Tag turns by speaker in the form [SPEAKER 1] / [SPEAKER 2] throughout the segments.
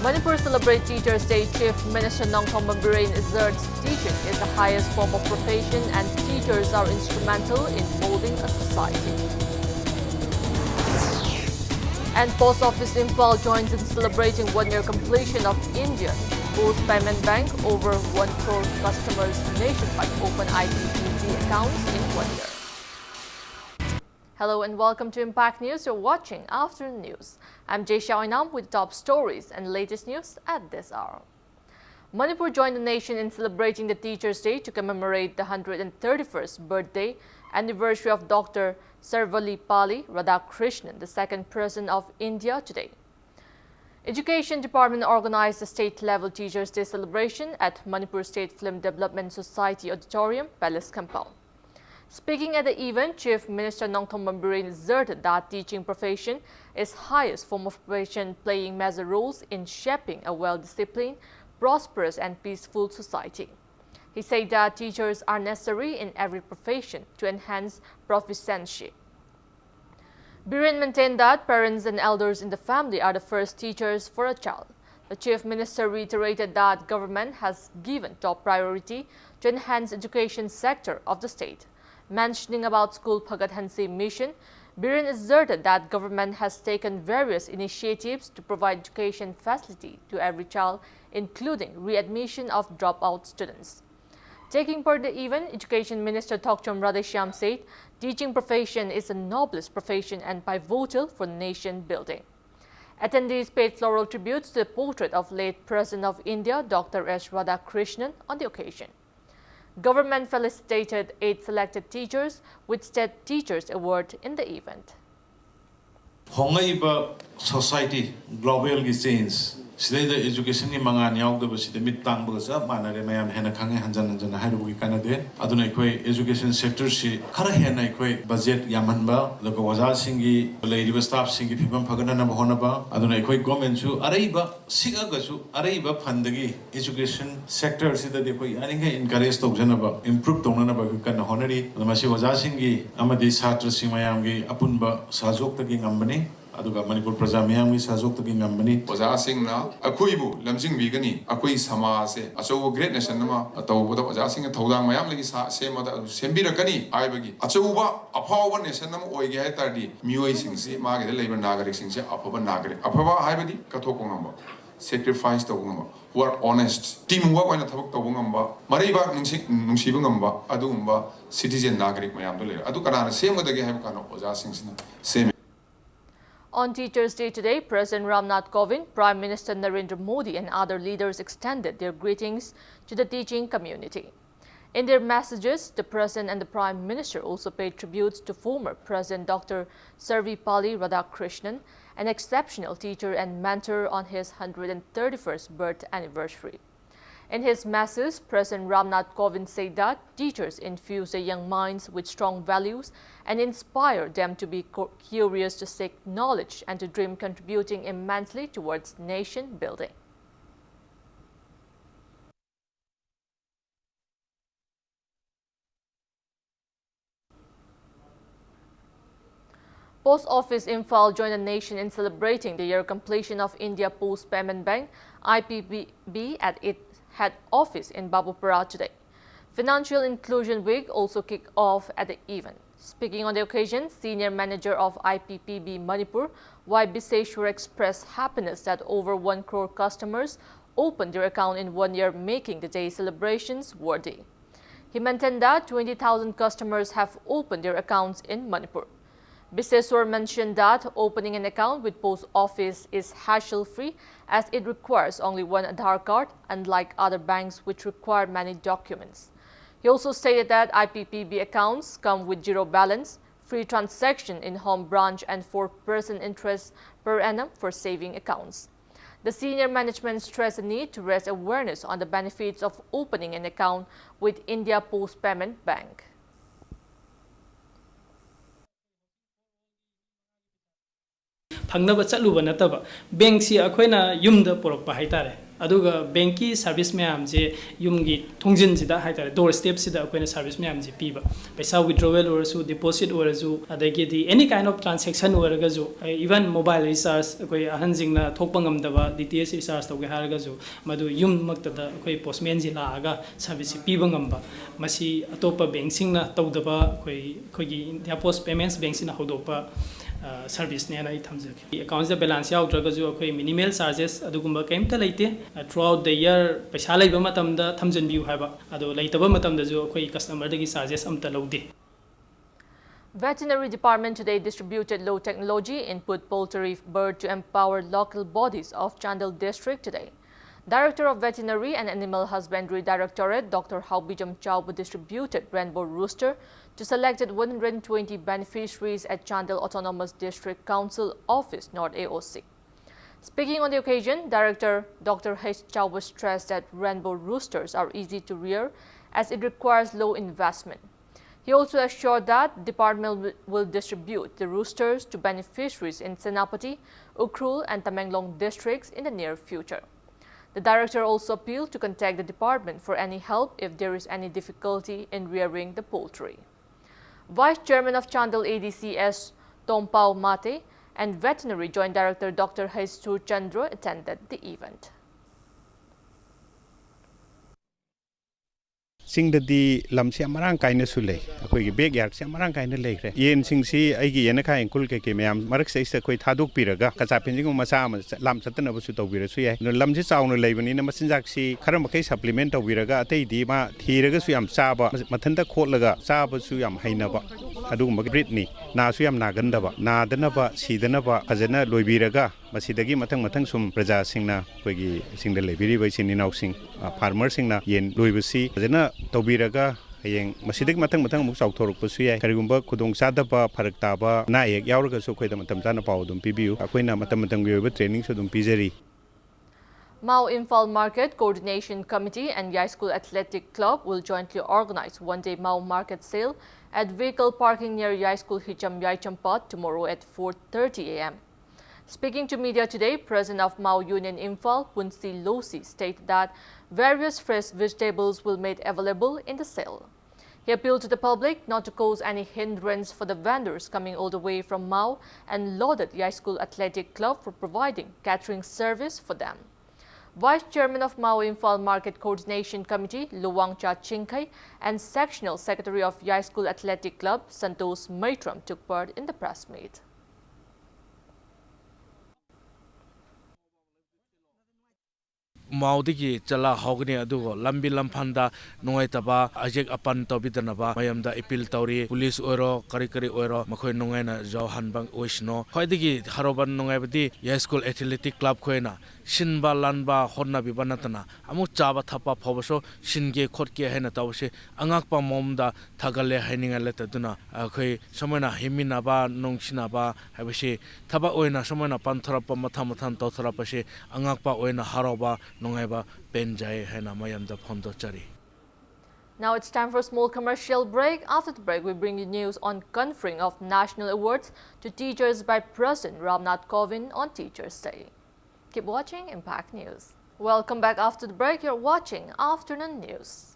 [SPEAKER 1] Manipur celebrates Teachers' Day. Chief Minister Nongthong Bambirin asserts teaching is the highest form of profession and teachers are instrumental in molding a society. And Post Office Imphal joins in celebrating one-year completion of Indian Post Payment Bank. Over 1 crore customers nationwide open IPPB accounts in 1 year. Hello and welcome to Impact News. You're watching Afternoon News. I'm Jay Xiaoinam with top stories and latest news at this hour. Manipur joined the nation in celebrating the Teachers' Day to commemorate the 131st birthday anniversary of Dr. Sarvepalli Radhakrishnan, the second President of India today. Education Department organized a state-level Teachers' Day celebration at Manipur State Film Development Society Auditorium, Palace Compound. Speaking at the event, Chief Minister Nongthong Bambirin asserted that teaching profession is highest form of profession, playing major roles in shaping a well-disciplined, prosperous and peaceful society. He said that teachers are necessary in every profession to enhance proficiency. Biren maintained that parents and elders in the family are the first teachers for a child. The Chief Minister reiterated that government has given top priority to enhance education sector of the state. Mentioning about School Bhagat Hansi mission, Biren asserted that government has taken various initiatives to provide education facility to every child, including readmission of dropout students. Taking part in the event, Education Minister Thokchom Radheshyam said, teaching profession is the noblest profession and pivotal for nation building. Attendees paid floral tributes to the portrait of late President of India, Dr. S. Radhakrishnan, on the occasion. Government felicitated 8 selected teachers with State Teachers Award in the event.
[SPEAKER 2] Hongaiba society global change. Today the education ni mangan yaw the basi the mitang bagasa manare mayam hena khange hanjan hanjan hairugi kanade aduna ikoi education sector si khara hena ikoi budget yamanba loka waja singi lady staff singi phibam phagana na bahona ba aduna ikoi government su araiba siga gasu araiba fundagi education sector si the ikoi aninga encourage tawjana ba improve tawna ba kana honari masi waja singi amadi chhatra simayam gi apunba sajok tagi ngambani aduga Manipur praja mayam gi sajok tagi ngambani
[SPEAKER 3] waja singna akoibu lamjing bigani akoi sama se acho great nation nama atawboda waja sing thodang mayam lagi sema da sembirakani aibagi achoba afawa nation nama oige hai tardi mioi sing si magi de labor nagarik sing se afaba nagarik afaba haibadi kathokong ngamba sacrifice to ngamba who are honest teamwork oina thabak to ngamba mariba nungsibu ngamba adugumba citizen nagarik mayam do le adu kana sema dagi haib kana waja sing sina same.
[SPEAKER 1] On Teachers' Day today, President Ramnath Kovind, Prime Minister Narendra Modi and other leaders extended their greetings to the teaching community. In their messages, the President and the Prime Minister also paid tributes to former President Dr. Sarvepalli Radhakrishnan, an exceptional teacher and mentor on his 131st birth anniversary. In his message, President Ramnath Kovind said that teachers infuse their young minds with strong values and inspire them to be curious, to seek knowledge and to dream, contributing immensely towards nation building. Post Office Imphal joined the nation in celebrating the year completion of India Post Payment Bank IPPB at its head office in Babupara today. Financial Inclusion Week also kicked off at the event. Speaking on the occasion, Senior Manager of IPPB Manipur, Y. Biseshwar, expressed happiness that over 1 crore customers opened their account in 1 year, making the day celebrations worthy. He maintained that 20,000 customers have opened their accounts in Manipur. Biseshwar mentioned that opening an account with Post Office is hassle-free as it requires only one Aadhaar card, unlike other banks which require many documents. He also stated that IPPB accounts come with zero balance, free transaction in home branch and 4% interest per annum for saving accounts. The senior management stressed the need to raise awareness on the benefits of opening an account with India Post Payment Bank.
[SPEAKER 4] ꯐꯪꯅꯕ ꯆꯠꯂꯨꯕ ꯅꯠꯇꯕ ꯕꯦꯡꯛꯁꯤ ꯑꯩꯈꯣꯏꯅ ꯌꯨꯝꯗ ꯄꯨꯔꯛꯄ ꯍꯥꯏꯇꯥꯔꯦ aduga banki service mayam je yumgi thongjin jida haitare doorstep sida akoina service mayam je piba paisa withdrawal or su deposit or su adagi di any kind of transaction or ga ju even mobile recharge akoi ahan jingna thokpa ngamdaba DTH recharge tawge harga ju madu yum makta da akoi postman ji la aga service piba ngamba masi atopa bank singna tawdaba akoi khogi India Post Payments bank sina hodokpa service ne anai thamjaki account the balance yaudra ju akoi minimal charges adugumba kaimta leite throughout the year paisa leiba matamda thamjan biu haba ado leitaba matamda ju akoi customer dagi charges amta laude.
[SPEAKER 1] Veterinary Department today distributed low technology input poultry bird to empower local bodies of Chandel district today. Director of Veterinary and Animal Husbandry Directorate, Dr. Haubijam Chaubu distributed rainbow rooster to selected 120 beneficiaries at Chandel Autonomous District Council Office, North AOC. Speaking on the occasion, Director Dr. H. Chaubu stressed that rainbow roosters are easy to rear as it requires low investment. He also assured that the department will distribute the roosters to beneficiaries in Senapati, Ukhrul and Tamenglong districts in the near future. The director also appealed to contact the department for any help if there is any difficulty in rearing the poultry. Vice Chairman of Chandel ADC S. Tompao Mate and Veterinary Joint Director Dr. Haistur Chandra attended the event.
[SPEAKER 5] Sing the Lamsia Marang kind Sule, a quick big yard, Samarang kind of lake. Yen sing see Igi Yanaka and Kulke, Mark says a quick Haduk Piraga, Casapingo Masamas, Lam Satan of Suto Virasuya, no Lamjis on the Laven in a Masinjaxi, Karamake supplement of Viraga, Te Dima, Tiragasuam Saba, Matanda Kotlaga, Saba Suyam Hainaba, Adum Britney, Nasuyam Nagandaba, Nadanaba, Sidanaba, Azena, Loibiraga. Masidagi matang sum praja singna koigi sing the lebiri bai sin inau sing farmer singna yen loibasi jena tobiraga hayeng masidik matang muk chauthoruk pasu yai karigumba khudong sadaba pharak taba na ek yauraga su khoida matam jana pau dum pibiu akoina matam bi training su dum pijari.
[SPEAKER 1] Mau Imphal Market Coordination Committee and Yai School Athletic Club will jointly organize one-day Mau Market sale at vehicle parking near Yai School Hicham Yai Champat tomorrow at 4:30 a.m. Speaking to media today, President of Mau Union Imphal, Punsi Losi, stated that various fresh vegetables will be made available in the sale. He appealed to the public not to cause any hindrance for the vendors coming all the way from Mau and lauded Yai School Athletic Club for providing catering service for them. Vice Chairman of Mau Imphal Market Coordination Committee, Luwangcha Chingkai, and Sectional Secretary of Yai School Athletic Club, Santos Maitram, took part in the press meet.
[SPEAKER 6] Maudigi chala hogni adugo lambi lampanda nongai taba ajek apan tobidanaba mayamda appeal tauri police oro kari oro makhoi nongai na jaw hanbang oisno khoidigi haroban nongai badi Yai School Athletic Club khoina shinba lanba honna bibanatana amu chaba thapa phobaso shinge khotke hena tawse angakpa momda thagale haininga letaduna khoi samana himina ba nongshina ba habisi thaba oina samana panthorapa mathamathan tawthorapa se angakpa oina haroba nongaiba penjai hena mayamda phondo chari.
[SPEAKER 1] Now it's time for a small commercial break. After the break, we bring you news on conferring of national awards to teachers by President Ramnath Kovind on Teachers' Day. Keep watching Impact News. Welcome back after the break. You're watching Afternoon News.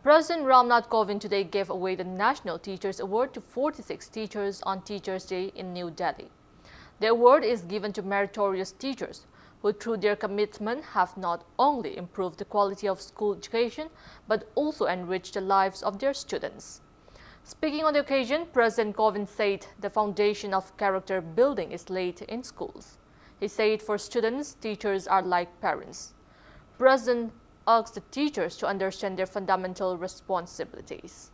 [SPEAKER 1] President Ramnath Kovind today gave away the National Teachers Award to 46 teachers on Teachers' Day in New Delhi. The award is given to meritorious teachers who through their commitment have not only improved the quality of school education but also enriched the lives of their students. Speaking on the occasion, President Kovind said the foundation of character building is laid in schools. He said for students, teachers are like parents. President asked the teachers to understand their fundamental responsibilities.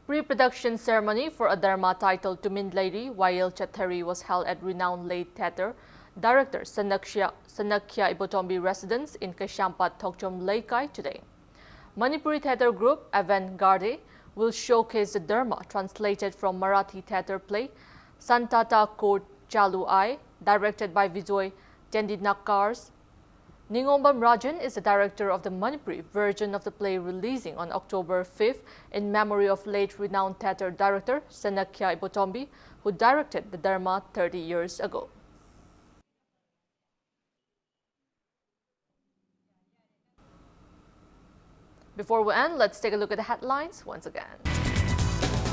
[SPEAKER 1] Pre-production ceremony for a Dharma title to Min Lady Wail Chathari was held at renowned late theatre director Sanakya Ibotombi residence in Kashampat Thokchom Laikai today. Manipuri theatre group Avant-Garde will showcase the Dharma translated from Marathi theatre play Santata Court Chalu Ai, directed by Vijoy Tendinakars. Ningombam Rajan is the director of the Manipuri version of the play releasing on October 5th in memory of late renowned theatre director Sanakya Ibotombi, who directed the Dharma 30 years ago. Before we end, let's take a look at the headlines once again.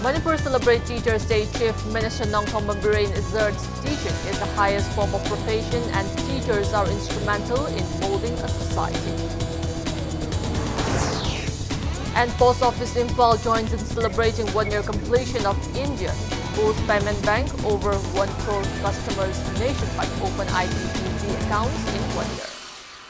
[SPEAKER 1] Manipur celebrates Teachers' Day. Chief Minister Nongthong Bambirin asserts teaching is the highest form of profession and teachers are instrumental in molding a society. And Post Office Imphal joins in celebrating 1-year completion of Indian Post Payment Bank. Over 1 crore customers nationwide open IPPB accounts in 1 year.